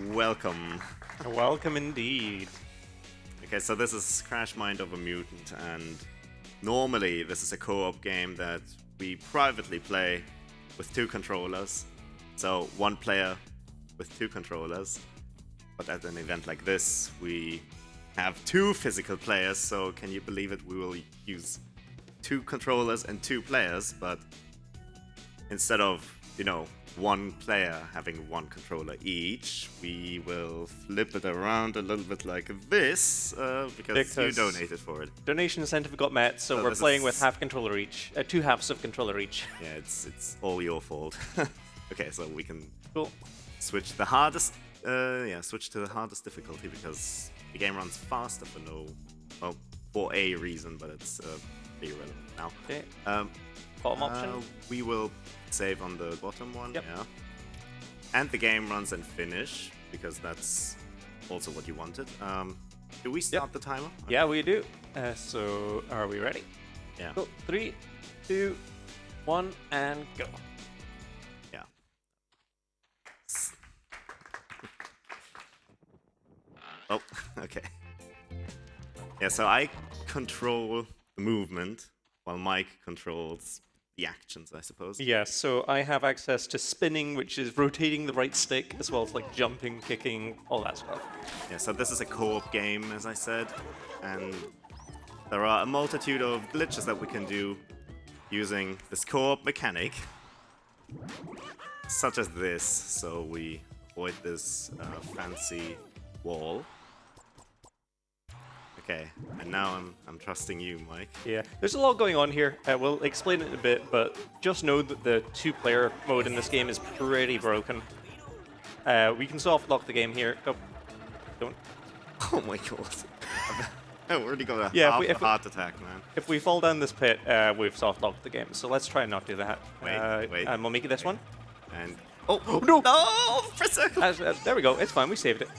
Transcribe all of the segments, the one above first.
welcome. Welcome indeed. Okay, so this is Crash Mind of a Mutant, and normally this is a co-op game that we privately play with 2 controllers. So 1 player with 2 controllers. But at an event like this, we have 2 physical players, so can you believe it? We will use 2 controllers and 2 players, but instead of, 1 player having 1 controller each, we will flip it around a little bit like this, because you donated for it. Donation incentive got met, so we're playing with half controller each, 2 halves of controller each. Yeah, it's all your fault. Okay, so we can Cool. switch the hardest, switch to the hardest difficulty because the game runs faster for a reason, but it's irrelevant now. Okay. Bottom option. We will save on the bottom one, Yep. yeah. And the game runs and finish, because that's also what you wanted. Do we start the timer? Yeah, we do. So, are we ready? Yeah. Cool. 3, 2, 1, and go. Yeah. Oh, okay. Yeah, so I control the movement, while Mike controls the actions, I suppose. Yeah, so I have access to spinning, which is rotating the right stick, as well as like jumping, kicking, all that stuff. Yeah, so this is a co-op game, as I said, and there are a multitude of glitches that we can do using this co-op mechanic, such as this, so we avoid this fancy wall. Okay, and now I'm trusting you, Mike. Yeah, there's a lot going on here. We'll explain it in a bit, but just know that the 2-player mode in this game is pretty broken. We can soft lock the game here. Oh, don't. Oh my god. I already got a heart attack, man. If we fall down this pit, we've soft locked the game. So let's try and not do that. Wait. And we'll make it this one. And oh no! No! For a second. There we go. It's fine. We saved it.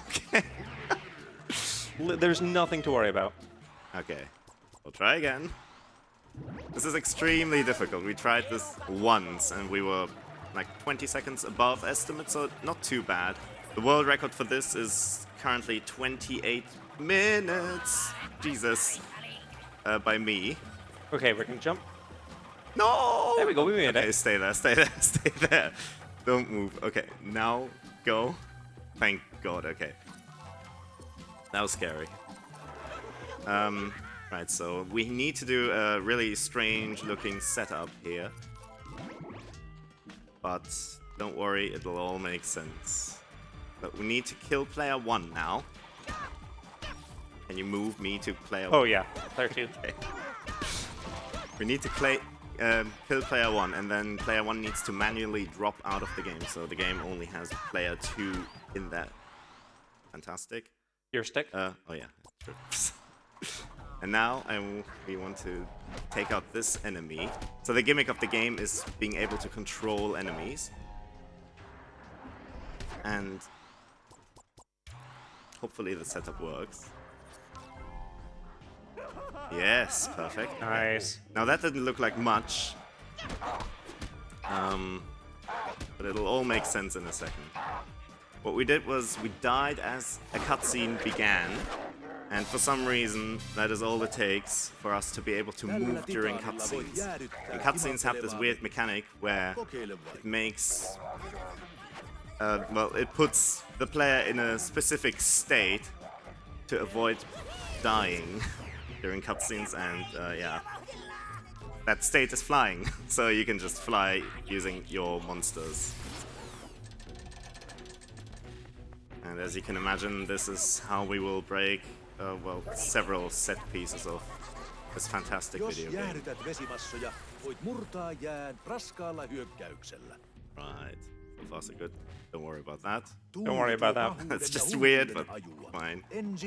Okay. There's nothing to worry about. Okay, we'll try again. This is extremely difficult. We tried this once and we were like 20 seconds above estimate, so not too bad. The world record for this is currently 28 minutes. Jesus. By me. Okay, we're gonna jump. No! There we go, we made it. Okay, stay there, stay there, stay there. Don't move. Okay, now go. Thank God, okay. That was scary. Right, so we need to do a really strange looking setup here. But don't worry, it'll all make sense. But we need to kill player 1 now. Can you move me to player 1? Oh yeah, player 2. Okay. We need to kill player 1, and then player 1 needs to manually drop out of the game, so the game only has player 2 in that. Fantastic. Your stick? Oh yeah, true. And now we want to take out this enemy. So the gimmick of the game is being able to control enemies. And hopefully the setup works. Yes, perfect. Nice. Now that didn't look like much. But it'll all make sense in a second. What we did was we died as a cutscene began, and for some reason that is all it takes for us to be able to move during cutscenes. And cutscenes have this weird mechanic where it makes, it puts the player in a specific state to avoid dying during cutscenes, and yeah, that state is flying, so you can just fly using your monsters. And as you can imagine, this is how we will break, several set pieces of this fantastic video game. Right, so far so good. Don't worry about that. Don't worry about that. That's just weird, but fine. This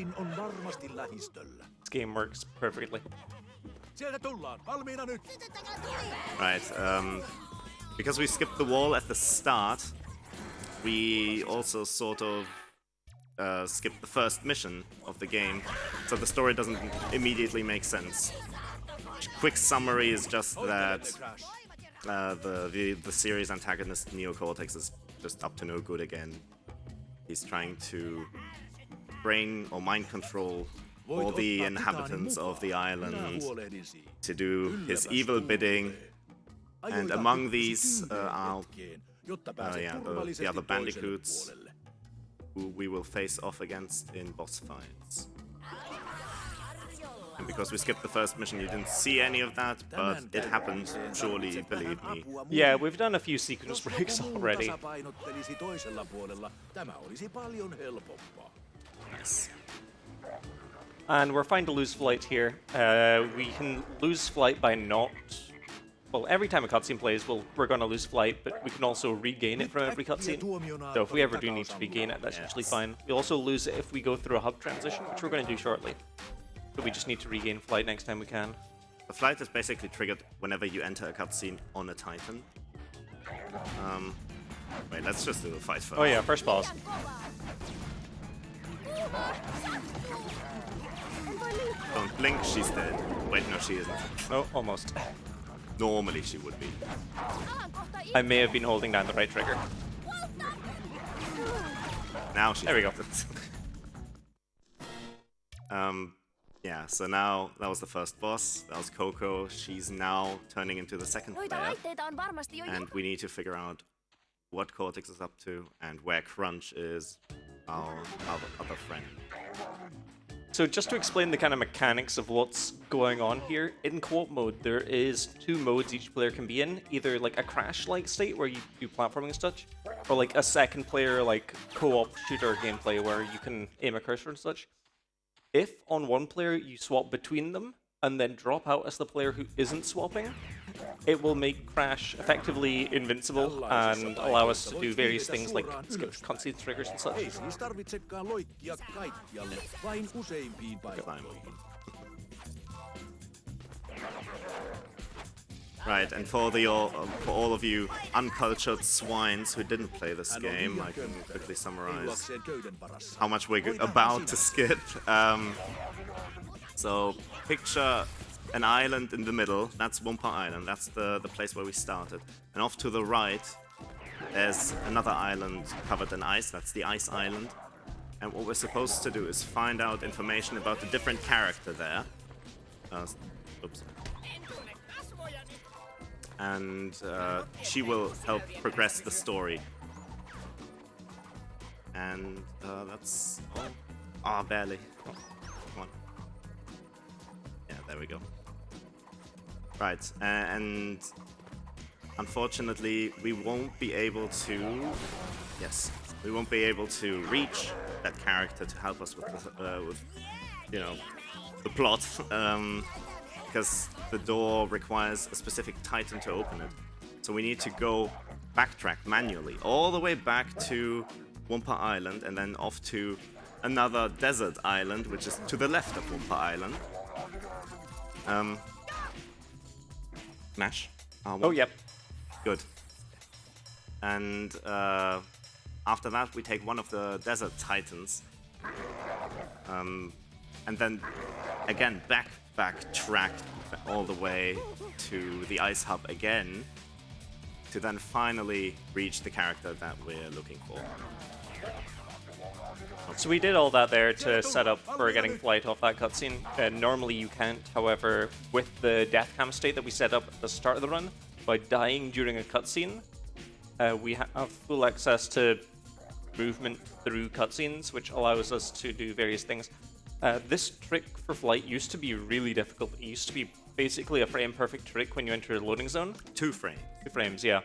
game works perfectly. Right, because we skipped the wall at the start, we also sort of skip the first mission of the game, so the story doesn't immediately make sense. Quick summary is just that the series antagonist Neo Cortex is just up to no good again. He's trying to brain or mind control all the inhabitants of the island to do his evil bidding. And among these are the other bandicoots who we will face off against in boss fights. And because we skipped the first mission, you didn't see any of that, but it happened, surely, believe me. Yeah, we've done a few sequence breaks already. Nice. And we're fine to lose flight here. We can lose flight by not... Well, every time a cutscene plays, we're going to lose flight, but we can also regain it from every cutscene. So if we ever do need to regain it, that's usually fine. We also lose it if we go through a hub transition, which we're going to do shortly. But we just need to regain flight next time we can. The flight is basically triggered whenever you enter a cutscene on a Titan. Wait, let's just do the fight first. Oh yeah, first boss. Don't blink, she's dead. Wait, no, she isn't. Oh, almost. Normally she would be. I may have been holding down the right trigger. Now she's There we go. Yeah, so now that was the first boss. That was Coco. She's now turning into the second player. And we need to figure out what Cortex is up to and where Crunch is, our other friend. So just to explain the kind of mechanics of what's going on here, in co-op mode there is 2 modes each player can be in, either like a crash-like state where you do platforming and such, or like a second player like co-op shooter gameplay where you can aim a cursor and such. If on one player you swap between them and then drop out as the player who isn't swapping, it will make Crash effectively invincible and allow us to do various things like skip cutscene triggers and such. Right, and for all of you uncultured swines who didn't play this game, I can quickly summarize how much we're about to skip. So picture an island in the middle. That's Wumpa Island. That's the place where we started. And off to the right, there's another island covered in ice. That's the Ice Island. And what we're supposed to do is find out information about the different character there. Oops. And she will help progress the story. And that's all. Ah, barely. Oh, come on. Yeah, there we go. Right, and unfortunately, we won't be able to. Yes, we won't be able to reach that character to help us with you know, the plot. Because the door requires a specific Titan to open it. So we need to go backtrack manually all the way back to Wumpa Island and then off to another desert island, which is to the left of Wumpa Island. Mash? Oh, yep. Good. And after that, we take one of the desert Titans. And then, again, backtrack all the way to the ice hub again to then finally reach the character that we're looking for. So we did all that there to set up for getting flight off that cutscene. Normally you can't, however, with the death cam state that we set up at the start of the run, by dying during a cutscene, we have full access to movement through cutscenes, which allows us to do various things. This trick for flight used to be really difficult. It used to be basically a frame-perfect trick when you enter a loading zone. 2 frames. 2 frames, yeah.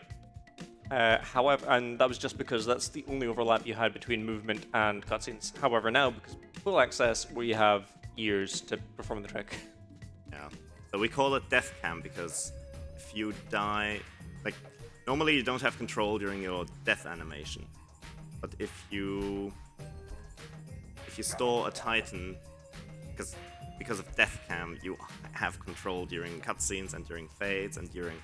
However, and that was just because that's the only overlap you had between movement and cutscenes. However, now, because full access, we have years to perform the trick. Yeah. So we call it death cam because if you die, like, normally you don't have control during your death animation. But if you store a Titan, because of death cam, you have control during cutscenes and during fades and during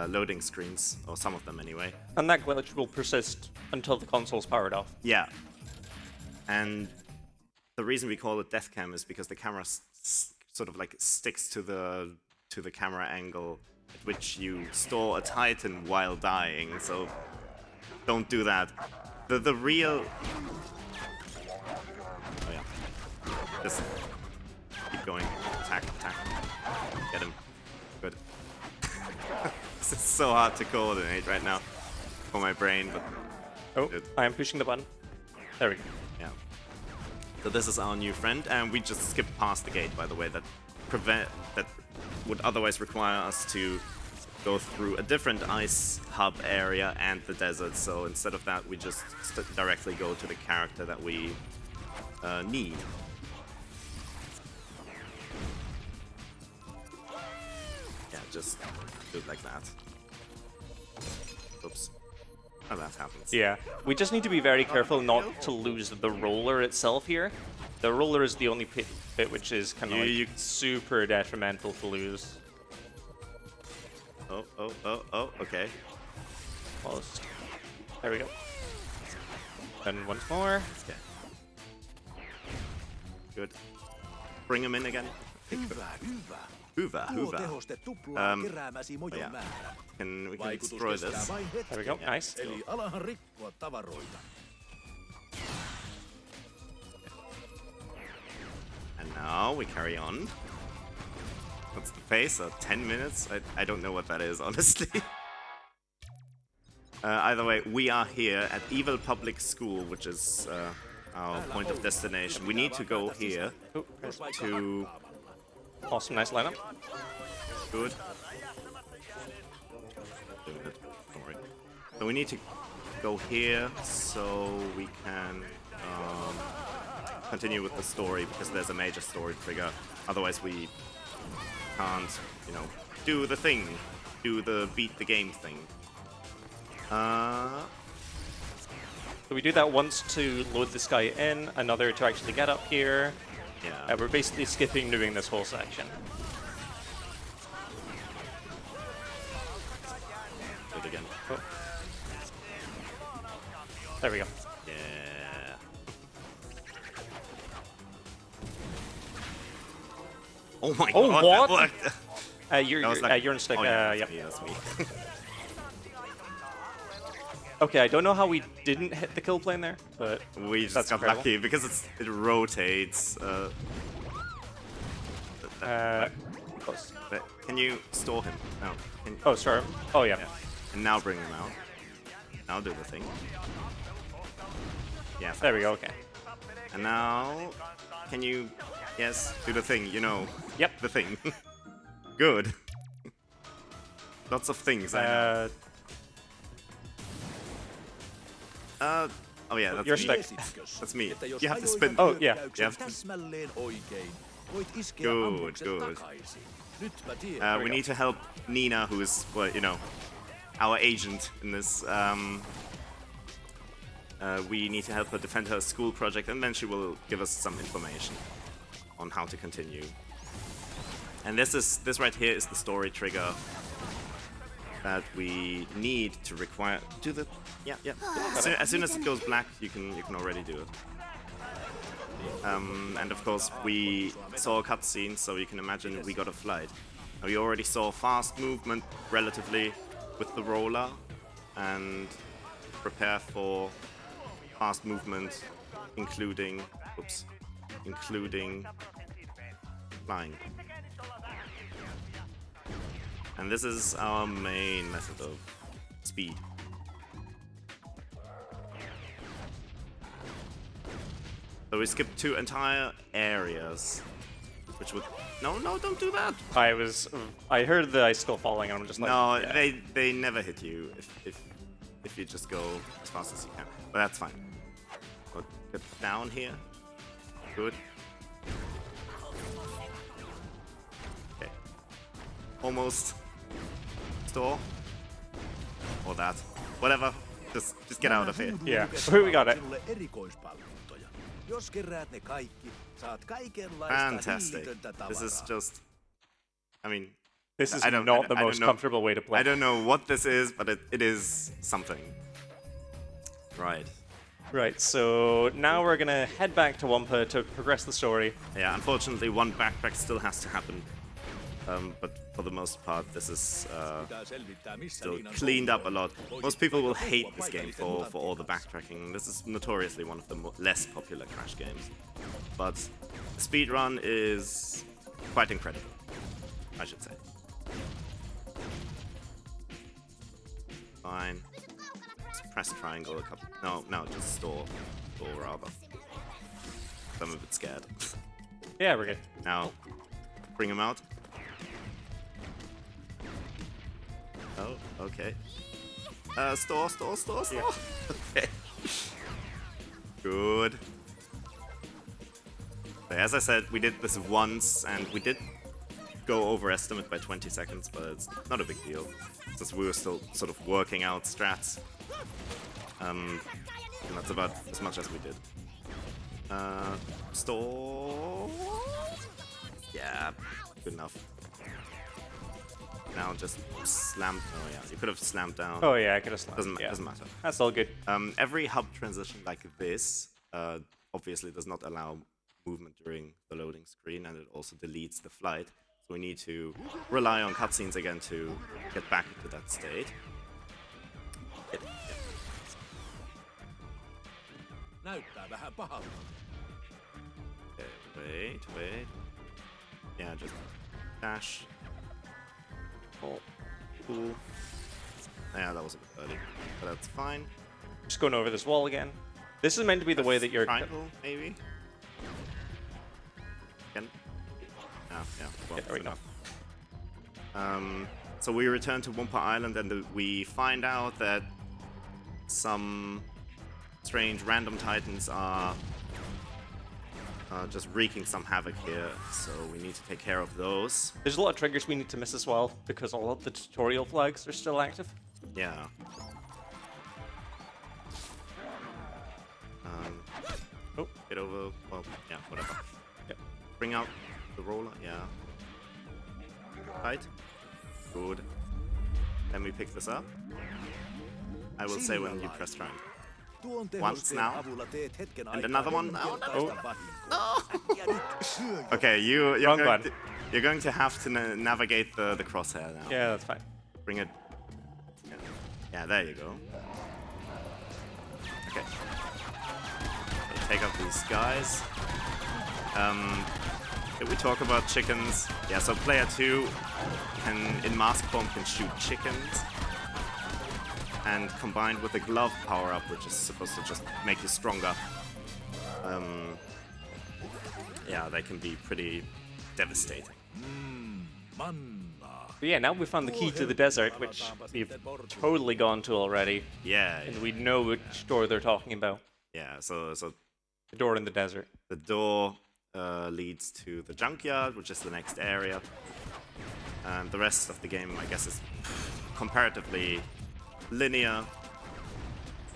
loading screens, or some of them anyway. And that glitch will persist until the console's powered off. Yeah. And the reason we call it death cam is because the camera sort of like sticks to the camera angle at which you store a Titan while dying, so don't do that. The real Just keep going. Attack, attack. Get him. Good. This is so hard to coordinate right now for my brain, but... Oh, I am pushing the button. There we go. Yeah. So this is our new friend, and we just skipped past the gate, by the way, that would otherwise require us to go through a different ice hub area and the desert. So instead of that, we just directly go to the character that we need. Yeah, just do it like that. Oops. Oh, that happens. Yeah, we just need to be very careful not to lose the roller itself here. The roller is the only bit which is kind of like super detrimental to lose. Oh, okay. Almost. There we go. And once more. Okay. Good. Bring him in again. Hyvä. Yeah. We can destroy this. There we go, nice. And now we carry on. What's the pace? 10 minutes? I don't know what that is, honestly. Either way, we are here at Evil Public School, which is our point of destination. We need to go here to... Awesome, nice lineup. Good. Doing it. Don't worry. So we need to go here so we can continue with the story, because there's a major story trigger. Otherwise we can't, you know, do the thing. Do the beat the game thing. So we do that once to load this guy in, another to actually get up here. Yeah. We're basically skipping doing this whole section. Do it again. Oh. There we go. Yeah. Oh my god, what? that worked! You're in stick. Oh, yeah, Yep. that's me. Okay, I don't know how we didn't hit the kill plane there, but We just that's got incredible. lucky because it rotates. Close. But can you store him? No. Oh, sorry. Oh, yeah. Yeah. And now bring him out. Now do the thing. Yeah. There we go, okay. And now, can you? Yes, do the thing. You know. Yep. The thing. Good. Lots of things. I know. Oh yeah, that's You're me. stuck. That's me. You have to spin. Oh, yeah. You have to... Good, good. We need to help Nina, who is, well, you know, our agent in this. We need to help her defend her school project, and then she will give us some information on how to continue. And this right here is the story trigger that we need to require. Do the As soon as it goes black, you can already do it. And of course, we saw a cutscene, so you can imagine we got a flight. Now, we already saw fast movement relatively with the roller, and prepare for fast movement, including flying. And this is our main method of speed. So we skipped 2 entire areas, which would... No, don't do that! I heard the ice skull falling, and I'm just like... No, yeah. they never hit you if you just go as fast as you can. But that's fine. But get down here. Good. Okay. Almost. Store. Or that. Whatever. Just get out of here. Yeah, we got it. Fantastic. This is just... I mean... This is I don't not the I don't most know. comfortable way to play. I don't know what this is, but it is something. Right. Right, so now we're gonna head back to Wampa to progress the story. Yeah, unfortunately, one backtrack still has to happen. But for the most part, this is still cleaned up a lot. Most people will hate this game for all the backtracking. This is notoriously one of the less popular Crash games. But Speedrun is quite incredible, I should say. Fine. Just press triangle a couple. No, just store rather. I'm a bit scared. Yeah, we're good. Now, bring him out. Oh, okay. Store. Yeah. Okay. Good. But as I said, we did this once, and we did go over estimate by 20 seconds, but it's not a big deal, since we were still sort of working out strats. And that's about as much as we did. Store. Yeah, good enough. Now just slam. Oh yeah, you could have slammed down. Oh yeah, I could have slammed. Doesn't matter. That's all good. Every hub transition like this obviously does not allow movement during the loading screen, and it also deletes the flight. So we need to rely on cutscenes again to get back into that state. Yeah. Näyttää vähän pahalta. Okay, wait. Yeah, just dash. Oh, cool. Yeah, that was a bit early, but that's fine. Just going over this wall again. This is meant to be the way that you're... Triangle, maybe? Again? Yeah, well, there we go. So we return to Wumpa Island, and we find out that some strange random titans are just wreaking some havoc here, so we need to take care of those. There's a lot of triggers we need to miss as well, because all of the tutorial flags are still active. Yeah. Oh, get over. Well, yeah, whatever. Yep. Bring out the roller. Yeah. Right. Good. Can we pick this up? I will say when you press triangle. Once now. And another one now. No. Okay, you're going to have to navigate the crosshair now. Yeah, that's fine. Bring it. Yeah, there you go. Okay. Take out these guys. Did we talk about chickens? Yeah, so player 2 in mask form can shoot chickens. And combined with the glove power-up, which is supposed to just make you stronger, yeah, they can be pretty devastating. But yeah, now we found the key to the desert, which we've totally gone to already. Yeah. And we know which door they're talking about. Yeah, so The door in the desert. the door leads to the Junkyard, which is the next area. And the rest of the game, I guess, is comparatively linear.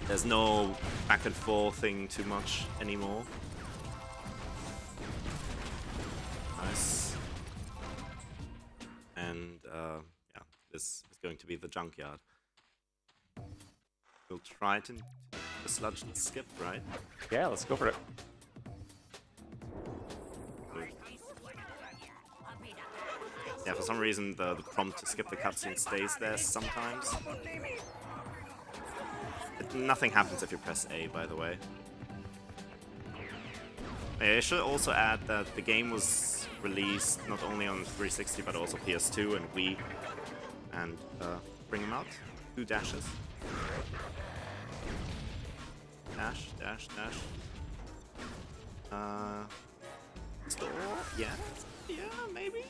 There's no back and forth thing too much anymore. Nice. And yeah, this is going to be the Junkyard. We'll try to sludge and skip, right? Yeah, let's go for it. Yeah, for some reason the prompt to skip the cutscene stays there sometimes. Nothing happens if you press A, by the way. I should also add that the game was released not only on 360 but also PS2 and Wii. And bring them out. 2 dashes. Dash. Store? Yeah, maybe?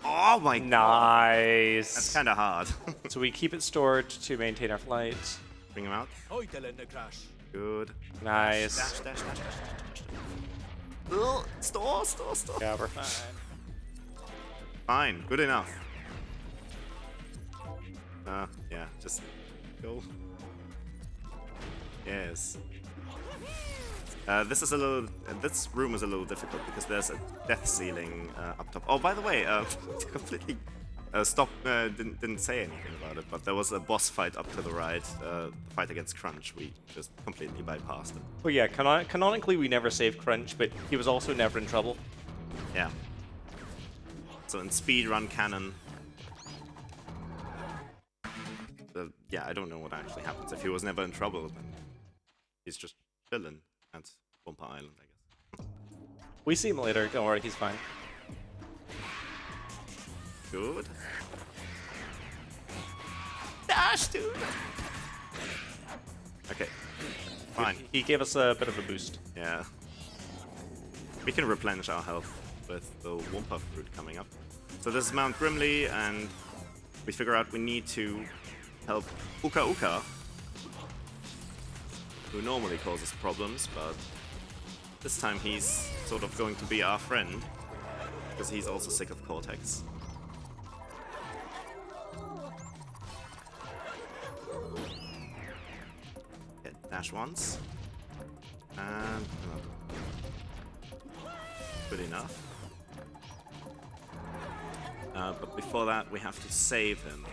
Oh my god! Nice! That's kind of hard. So we keep it stored to maintain our flight. Bring him out. Good. Nice. Dash. Ugh, store. Yeah, we're fine. Fine, good enough. Yeah, just go. Yes. This room is a little difficult because there's a death ceiling up top. Oh, by the way, completely didn't say anything about it, but there was a boss fight up to the right, the fight against Crunch. We just completely bypassed it. Well, yeah, canonically we never saved Crunch, but he was also never in trouble. Yeah. So in speedrun canon, yeah, I don't know what actually happens. If he was never in trouble, then he's just chilling at Wumpa Island, I guess. We see him later. Don't worry, he's fine. Good. Dash, dude! Okay. Fine. He gave us a bit of a boost. Yeah. We can replenish our health with the Wumpa fruit coming up. So this is Mount Grimley, and we figure out we need to help Uka Uka, who normally causes problems, but this time he's sort of going to be our friend, because he's also sick of Cortex. Okay, dash once. And good enough. But before that, we have to save him.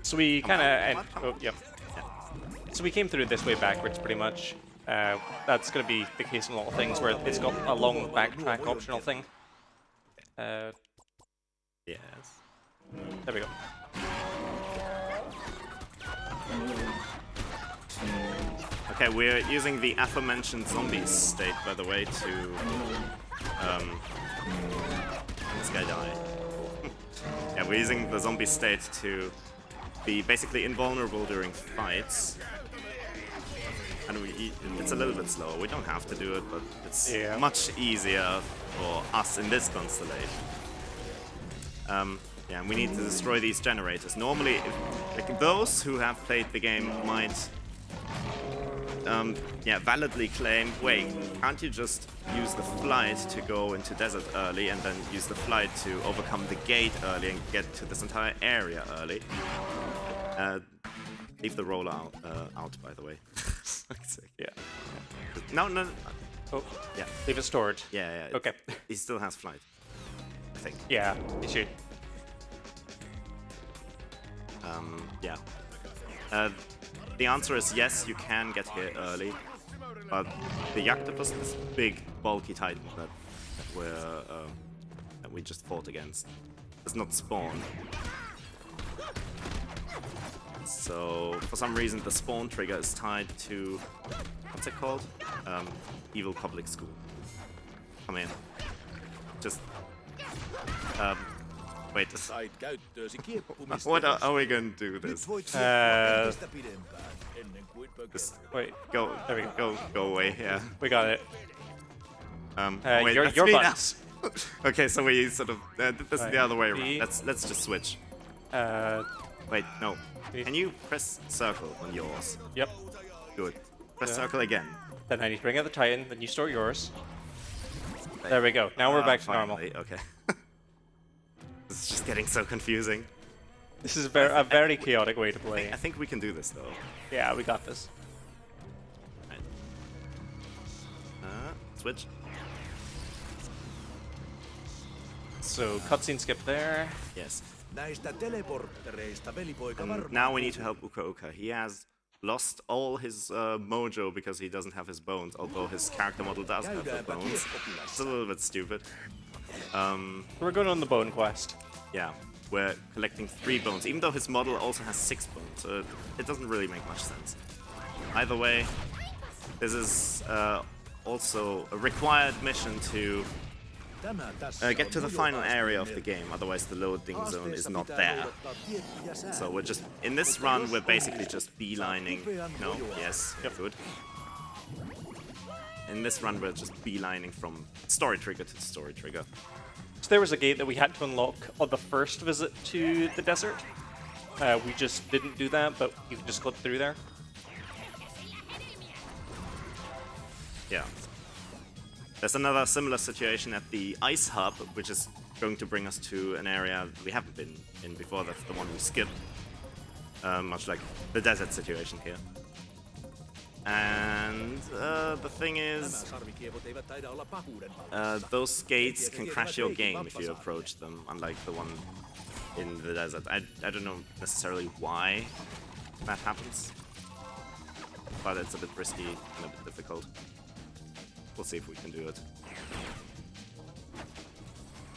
So we kind of... What? Yep. So we came through this way backwards, pretty much. That's going to be the case in a lot of things, where it's got a long backtrack optional thing. Yes. There we go. Okay, we're using the aforementioned zombie state, by the way, to... this guy died. Yeah, we're using the zombie state to be basically invulnerable during fights. And it's a little bit slower. We don't have to do it, but it's much easier for us in this constellation. Yeah, and we need to destroy these generators. Normally, like, those who have played the game might validly claim, wait, can't you just use the flight to go into desert early and then use the flight to overcome the gate early and get to this entire area early? Leave the roller out, by the way. Yeah. No. Oh, Yeah. leave it stored. Yeah. Okay. He still has flight, I think. Yeah, he should. Yeah. The answer is yes, you can get here early, but the Yactopus, this big, bulky titan that we just fought against, does not spawn. So, for some reason, the spawn trigger is tied to... what's it called? Evil Public School. Come in. Just... wait. What are we going to do this? Just Wait, go. there we go. Go away, yeah. We got it. Wait, your that's me buttons. now. Okay, so we sort of did this the other way around. B. Let's just switch. Wait, no. B. Can you press circle on yours? Yep. Good. Press Yeah. circle again. Then I need to bring out the Titan, then you store yours. There we go. Now we're back to normal. Finally, okay. This is just getting so confusing. This is a very chaotic way to play. I think we can do this though. Yeah, we got this. Right. Switch. So cutscene skip there. Yes. Näistä teleporttereista velipoika And now we need to help Uka Uka. He has lost all his mojo because he doesn't have his bones, although his character model does have the bones. It's a little bit stupid. We're going on the bone quest. Yeah, we're collecting 3 bones, even though his model also has 6 bones, so it doesn't really make much sense. Either way, this is also a required mission to get to the final area of the game, otherwise the loading zone is not there. So we're just, in this run, we're basically just beelining, no, yes, good. In this run, we're just beelining from story trigger to story trigger. So there was a gate that we had to unlock on the first visit to the desert. We just didn't do that, but you can just clip through there. Yeah. There's another similar situation at the Ice Hub, which is going to bring us to an area we haven't been in before. That's the one we skipped. Much like the desert situation here. And the thing is, those gates can crash your game if you approach them, unlike the one in the desert. I don't know necessarily why that happens, but it's a bit risky and a bit difficult. We'll see if we can do it.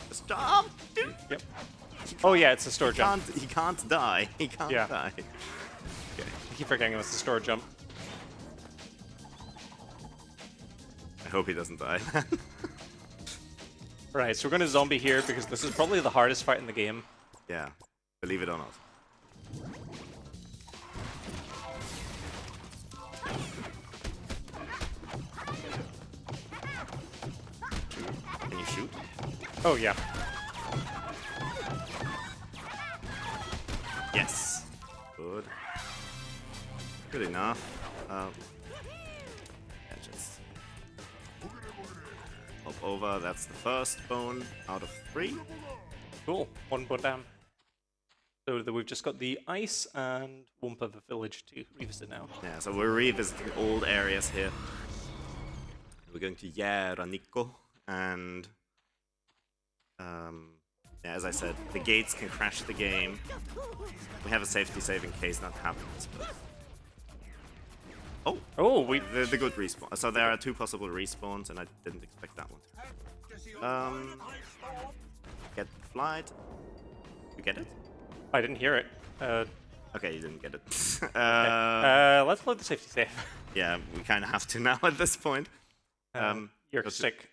Just jump, dude! Yep. Oh yeah, it's a store jump. He can't die. He can't Yeah. die. Okay. I keep forgetting it was the store jump. I hope he doesn't die. Right, so we're going to zombie here because this is probably the hardest fight in the game. Yeah, believe it or not. Can you shoot? Oh, yeah. Yes. Good. Good enough. Yeah, just hop over. That's the first bone out of 3. Cool. 1 bone down. So we've just got the ice and Wumpa the village to revisit now. Yeah, so we're revisiting old areas here. We're going to Järnikko, and yeah, as I said, the gates can crash the game. We have a safety save in case that happens. But... Oh, we... The good respawn. So there are 2 possible respawns, and I didn't expect that one. Get the flight. You get it? I didn't hear it. Okay, you didn't get it. Let's load the safety save. Yeah, we kind of have to now at this point. You're sick.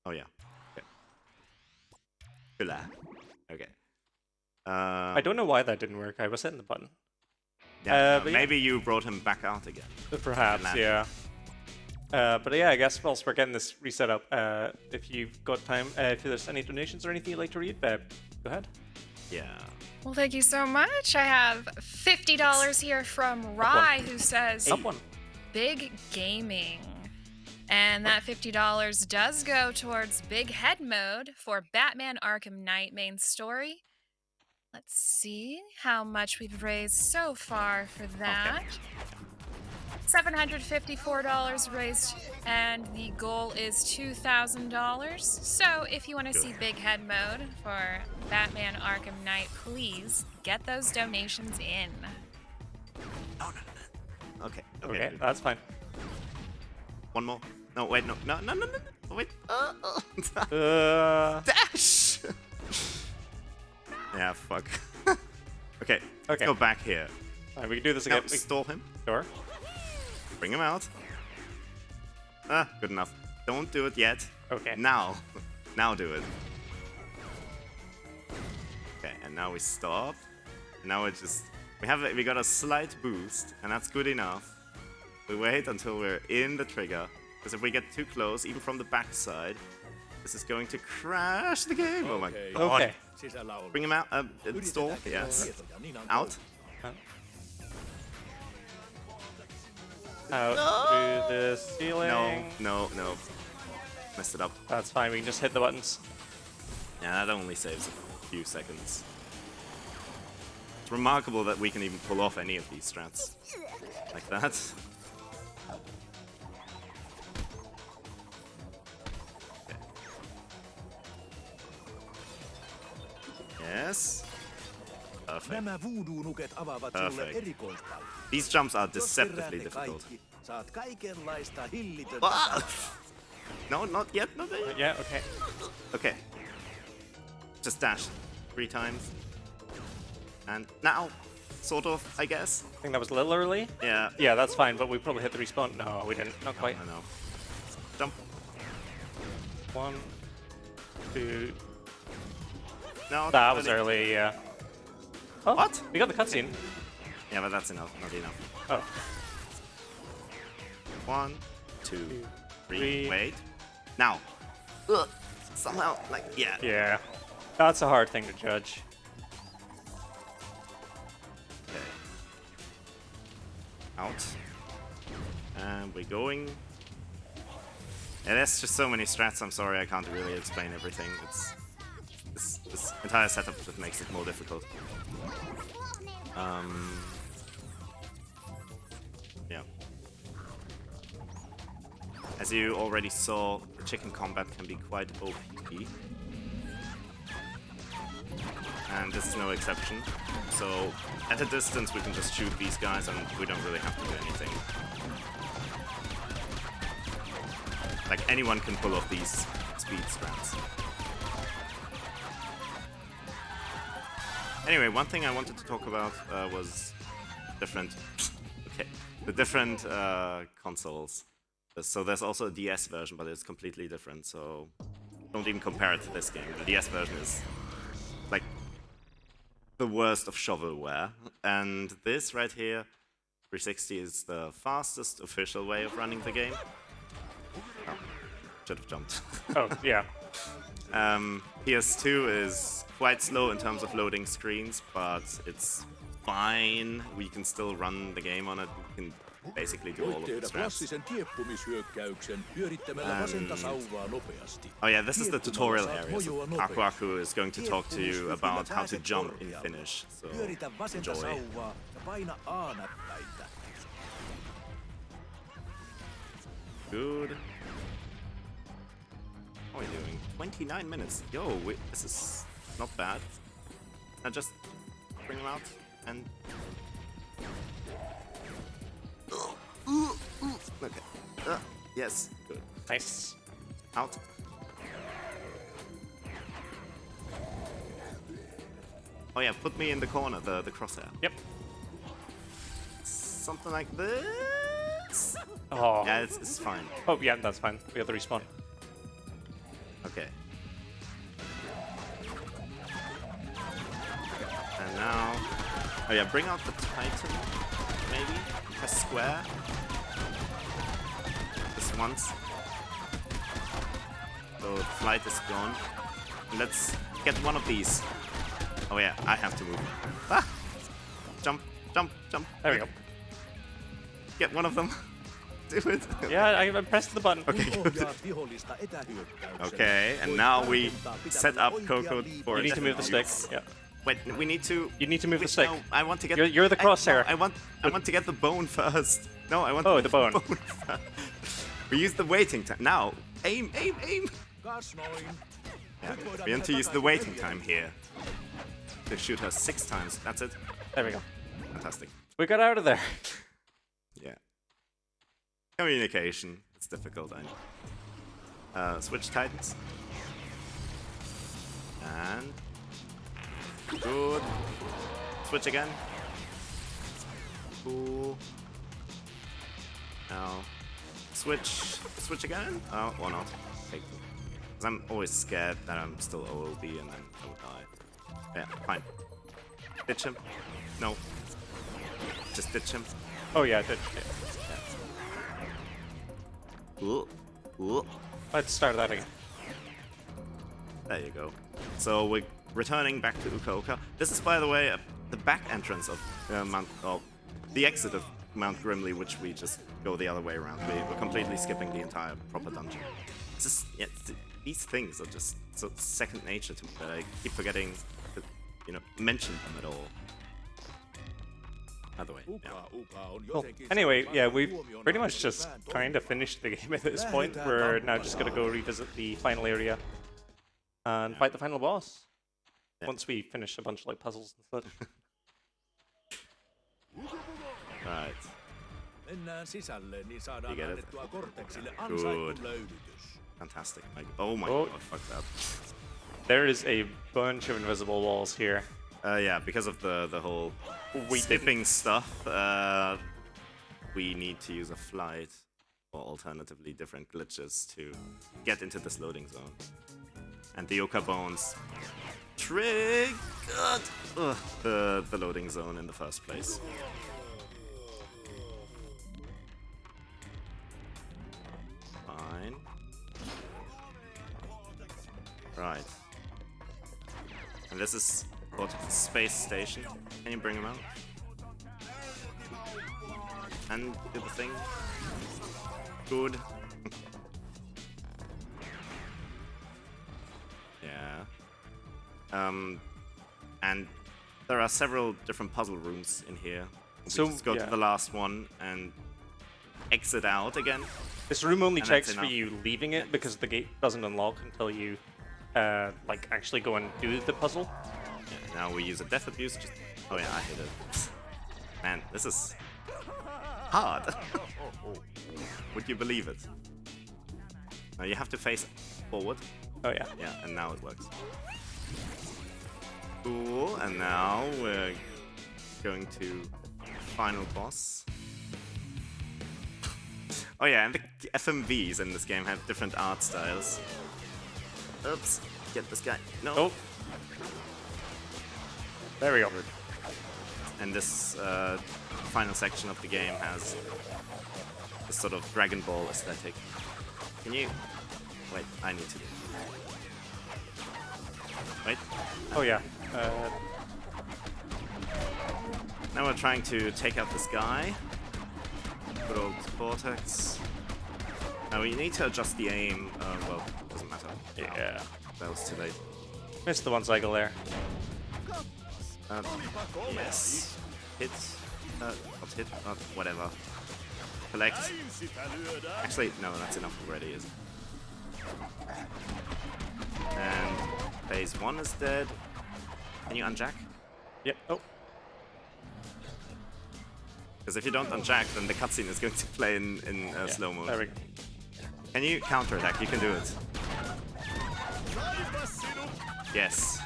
Oh yeah. Okay. Hula. Okay. I don't know why that didn't work. I was hitting the button. Yeah, but maybe you brought him back out again. Perhaps, yeah. But yeah, I guess whilst we're getting this reset up, if you've got time, if there's any donations or anything you'd like to read, go ahead. Yeah. Well, thank you so much. I have $50 here from Rye, who says, Up one. Big Gaming. And that $50 does go towards Big Head Mode for Batman Arkham Knight main story. Let's see how much we've raised so far for that. Okay. $754 raised, and the goal is $2,000. So if you want to see Big Head Mode for Batman Arkham Knight, please get those donations in. No. Okay. Okay, that's fine. One more. No, wait, no. Wait. Dash! Yeah, fuck. Okay, let's go back here. Alright, we can do this Now, again. stall him. Sure. Bring him out. Good enough. Don't do it yet. Okay. Now. Now do it. Okay, and now we stop. And now it just... We got a slight boost, and that's good enough. We wait until we're in the trigger. Because if we get too close, even from the backside, this is going to crash the game. Oh my god. Okay. Bring him out. Stall. Yes. Out. Out through the ceiling. No. Messed it up. That's fine, we can just hit the buttons. Yeah, that only saves a few seconds. It's remarkable that we can even pull off any of these strats. Like that. Okay. Yes. Perfect. Nämä voodoo-nuket avaavat sulle erikoispalvelun. These jumps are deceptively difficult. Saat kaikenlaista hillitöntä. Ah! No, not yet. Not yet. Yeah, okay. Okay. Just dash 3 times. And now, sort of, I guess. I think that was a little early. Yeah. Yeah, that's fine, but we probably hit the respawn. No, we didn't. Not quite. I know. Jump. 1, 2. No. That was early, yeah. Oh, What? We got the cutscene. Yeah, but that's enough. Not enough. Oh. 1, 2, 3. 3. Wait. Now. Ugh. Somehow, like, yeah. Yeah. That's a hard thing to judge. Okay. Out. And we're going. Yeah, there's just so many strats. I'm sorry, I can't really explain everything. It's this entire setup that makes it more difficult. Yeah. As you already saw, the chicken combat can be quite OP. And this is no exception. So, at a distance we can just shoot these guys and we don't really have to do anything. Like, anyone can pull off these speed strats. Anyway, one thing I wanted to talk about was the different consoles. So there's also a DS version, but it's completely different. So don't even compare it to this game. The DS version is like the worst of shovelware. And this right here, 360, is the fastest official way of running the game. Oh, should have jumped. Oh, yeah. PS2 is quite slow in terms of loading screens, but it's fine. We can still run the game on it. We can basically do all Voit of the tehdä strats. klassisen kieppumishyökkäyksen pyörittämällä vasenta sauvaa nopeasti. Oh yeah, this is the tutorial Kieppumällä area. saat So mojua nopeasti. Aku Aku is going to talk to you about how to Kieppumishyökillä jump pääset in korkealle. Finnish. So Pyöritä vasenta enjoy. sauvaa ja paina A-näppäintä. Good. How are we doing? 29 minutes. Yo, this is not bad. Now just bring him out and... Okay. Yes, good. Nice. Out. Oh yeah, put me in the corner, the crosshair. Yep. Something like this. Oh. Yeah, it's fine. Oh, yeah, that's fine. We have the respawn. Okay. And now... Oh yeah, bring out the Titan, maybe? Press square. Just once. So the flight is gone. Let's get one of these. Oh yeah, I have to move. Ah! Jump, jump, jump. There we go. Get one of them. Do it. Yeah, I pressed the button. Okay, good. Ohjaat vihollista etähyökkäyksellä. Okay, and Voit now we rakentaa pitämällä set up oikean Coco liikkeen. for You need to move the stick. use. Yeah. Wait, we need to... You need to move the Wait, stick. No, I want to get... You're the crosshair. I want to get the bone first. No, I want Oh, to the get bone. first. We use the waiting time. Now, aim, aim, aim. Kas noin. Yeah, Nyt voidaan we need to mennä use the takaisin waiting neljään. time here. To shoot her 6 times. That's it. There we go. Fantastic. We got out of there. Yeah. Communication. It's difficult, I know. Switch Titans. And... Good. Switch again. Cool. Now... Switch again? Oh, or not. Okay, cool. Because I'm always scared that I'm still OLB and then I will die. Yeah, fine. Ditch him. No. Just ditch him. Oh, yeah, I did. Ooh. Ooh. Let's start that again. There you go. So we're returning back to Uka Uka. This is, by the way, the back entrance of the exit of Mount Grimley, which we just go the other way around. We're completely skipping the entire proper dungeon. It's just, yeah, these things are just so second nature to me that I keep forgetting to, mention them at all. By the way, yeah. Uka, Uka on Cool. jotenkin Anyway, sellainen yeah, we've huomionarvoinen pretty much just vääntö. kind of finished the game at this point. We're now just gonna go revisit the final area and fight the final boss. Yeah. Once we finish a bunch of like puzzles and such. Right. Mennään sisälle, niin saadaan You get it? annettua Cortexille Good. ansaittu löydytys. Fantastic. Oh my Oh. god, fuck that. There is a bunch of invisible walls here. Yeah, because of the whole We skipping stuff, we need to use a flight or alternatively different glitches to get into this loading zone. And the Yuka bones triggered the loading zone in the first place. Fine. Right. And this is called Space Station. Can you bring him out? And do the thing. Good. Yeah. And there are several different puzzle rooms in here. We So, just go yeah. to the last one and exit out again. This room only And checks that's for enough. you leaving it because the gate doesn't unlock until you like actually go and do the puzzle. Yeah, now we use a death abuse. Just oh yeah, I hit it. Man, this is hard. Would you believe it? Now you have to face forward. Oh yeah. Yeah, and now it works. Cool, and now we're going to final boss. Oh yeah, and the FMVs in this game have different art styles. Oops, get this guy. No. Oh. There we go. And this final section of the game has this sort of Dragon Ball aesthetic. Can you... Wait, I need to... Wait. Oh yeah. Now we're trying to take out this guy. Good old Vortex. Now we need to adjust the aim. Well, doesn't matter. Yeah. That was too late. Missed the one cycle there. Yes. Hit. Not hit. Not whatever. Collect. Actually, no, that's enough already, is it? And phase 1 is dead. Can you unjack? Yep. Oh. Because if you don't unjack, then the cutscene is going to play in slow mode. There we go. Can you counterattack? You can do it. Yes.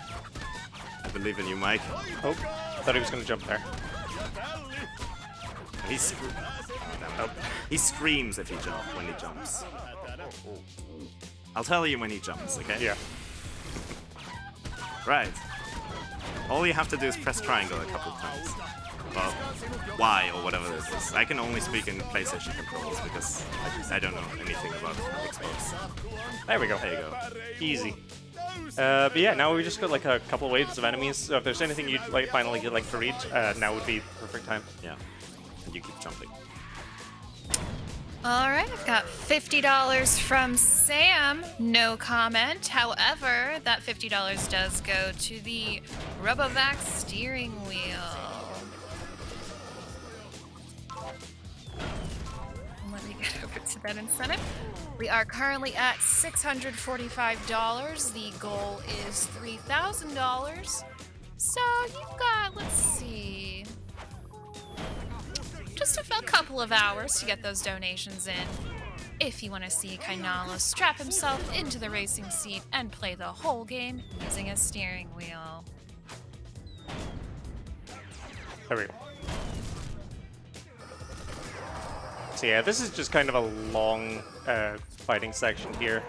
I believe in you, Mike. Oh, I thought he was going to jump there. He screams if he when he jumps. I'll tell you when he jumps, okay? Yeah. Right. All you have to do is press triangle a couple of times. Well, Y or whatever this is. I can only speak in PlayStation controls because I don't know anything about Xbox. There we go. There you go. Easy. But yeah, now we just got like a couple waves of enemies. So if there's anything you'd like to read, now would be the perfect time. Yeah. And you keep jumping. All right, I've got $50 from Sam. No comment. However, that $50 does go to the RoboVac steering wheel. Let me get over to that incentive. We are currently at $645. The goal is $3,000. So you've got, let's see, just a couple of hours to get those donations in. If you want to see Kainalo strap himself into the racing seat and play the whole game using a steering wheel. There we go. So yeah, this is just kind of a long fighting section here.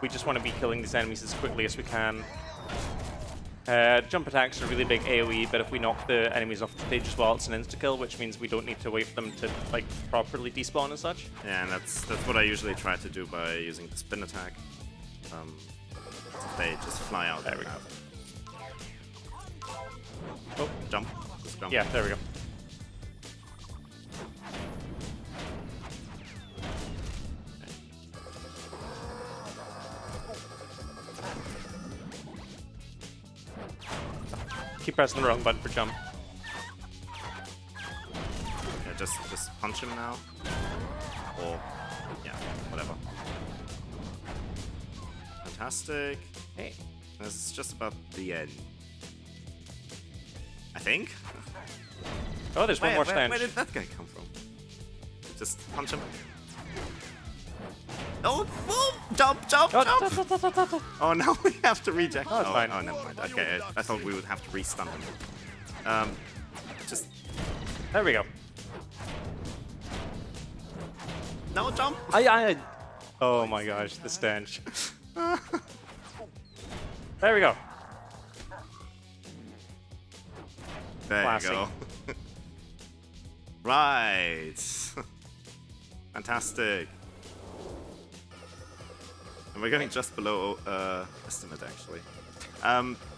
We just want to be killing these enemies as quickly as we can. Jump attacks are really big AoE, but if we knock the enemies off the stage as well, it's an insta-kill, which means we don't need to wait for them to like properly despawn and such. Yeah, and that's what I usually try to do by using the spin attack. They just fly out. There we go. Oh, jump. Just jump. Yeah, there we go. Keep pressing the wrong button for jump. Yeah, just punch him now. Or yeah, whatever. Fantastic. Hey. This is just about the end. I think. Oh, there's one more stand. Where did that guy come from? Just punch him. Oh, boom! Jump! Oh, now we have to reject. Oh, it's fine. Oh, never mind. Okay, I thought we would have to re-stun him. Just... There we go. No, jump! Oh my gosh, the stench. There we go. There Classic. you go. Right. Fantastic. And we're going just below estimate, actually.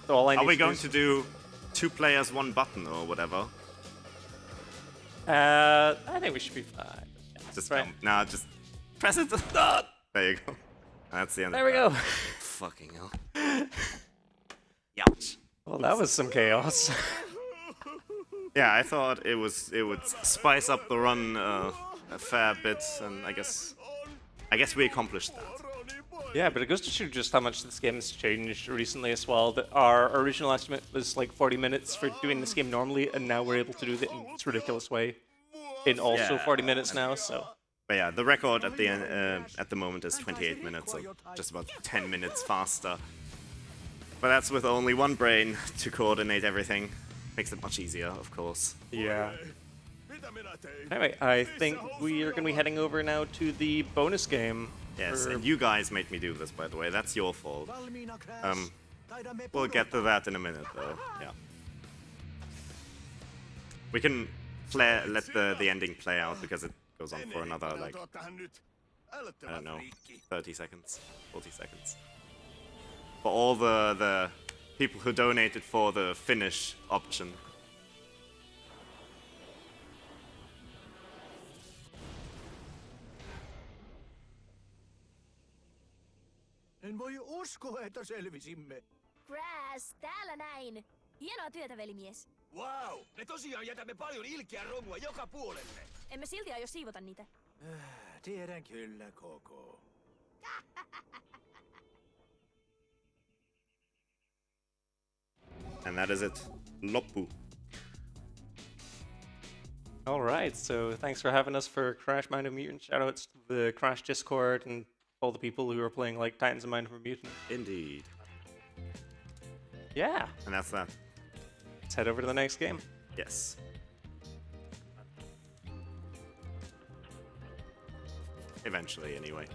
So all I need Are we to do going is- to do 2 players, 1 button or whatever? I think we should be fine. Just Right. nah, just press it. There you go. That's the end. There we of go. that. Fucking hell. Ouch. Well, that was some chaos. Yeah, I thought it would spice up the run a fair bit, and I guess we accomplished that. Yeah, but it goes to show just how much this game has changed recently as well. That our original estimate was like 40 minutes for doing this game normally, and now we're able to do it in this ridiculous way in also Yeah. 40 minutes now. So But yeah, the record at the end, at the moment is 28 minutes, so just about 10 minutes faster. But that's with only one brain to coordinate everything. Makes it much easier, of course. yeah. Anyway, I think we are going to be heading over now to the bonus game. Yes, for- and you guys made me do this, by the way. That's your fault. Valmiina, Crash. Taidamme We'll get to that in a minute, though. Yeah. We can let the ending play out because it goes on for another, like, I don't know, 30 seconds, 40 seconds. For all the people who donated for the finish option. En voi uskoa, että selvisimme. Crash, täällä näin. Hienoa työtä, velimies. Wow, me tosiaan jätämme paljon ilkeää romua joka puolelle. Emme silti aio siivota niitä. Tiedän kyllä, Koko. And that is it. Loppu. All right, so thanks for having us for Crash Mind of Mutant. Shoutouts to the Crash Discord and all the people who are playing like Titans of Mind of Mutant. Indeed. Yeah, And that's that. let's head over to the next game. Yes. Eventually, anyway.